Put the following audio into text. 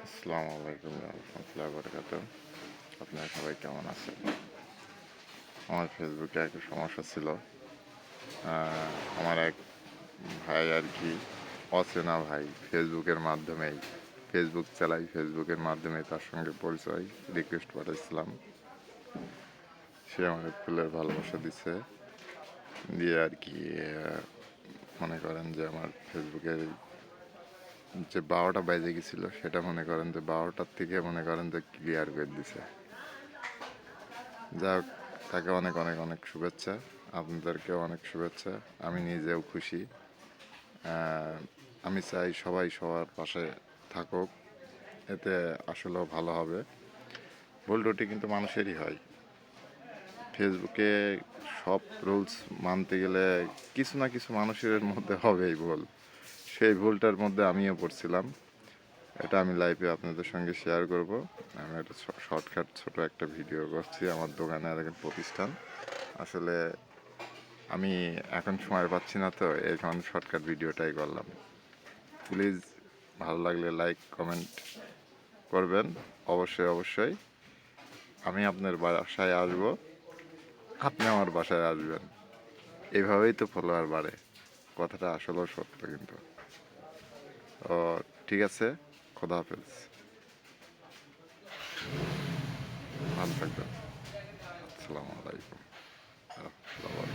আসসালামু আলাইকুম রহমতুল্লাহি বারাকাতুহু। আপনারা সবাই কেমন আছেন? আমার ফেসবুকে একটা সমস্যা ছিল। আমার এক ভাই আর কি, অচেনা ভাই, ফেসবুক চালাই, ফেসবুকের মাধ্যমে তার সঙ্গে পরিচয়, রিকোয়েস্ট পাঠাইছিলাম। সে আমাকে ফুলের ভালোবাসা দিছে, দিয়ে আর কি মনে করেন যে আমার ফেসবুকের যে 12টা বেজে গেছিলো, সেটা মনে করেন যে 12টার থেকে মনে করেন যে ক্লিয়ার করে দিছে। যাই হোক, তাকে অনেক অনেক অনেক শুভেচ্ছা, আপনাদেরকেও অনেক শুভেচ্ছা। আমি নিজেও খুশি। আমি চাই সবাই সবার পাশে থাকুক, এতে আসলেও ভালো হবে। ভুল ত্রুটি কিন্তু মানুষেরই হয়। ফেসবুকে সব রুলস মানতে গেলে কিছু না কিছু মানুষের মধ্যে হবেই ভুল। সেই ভুলটার মধ্যে আমিও পড়ছিলাম। এটা আমি লাইভে আপনাদের সঙ্গে শেয়ার করব। আমি একটা শর্টকাট ছোট একটা ভিডিও করছি আমার দোকানের এক প্রতিষ্ঠান। আসলে আমি এখন সময় পাচ্ছি না, তো এই কারণে শর্টকাট ভিডিওটাই করলাম। প্লিজ ভালো লাগলে লাইক কমেন্ট করবেন। অবশ্যই অবশ্যই আমি আপনার বাসায় আসবো, আপনি আমার বাসায় আসবেন। এইভাবেই তো ফলোয়ার বাড়ে। কথাটা আসলেও সত্য কিন্তু। তো ঠিক আছে, খোদা হাফেজ, ভালো থাকবেন। আসসালামু আলাইকুম রহমতুল্লাহ।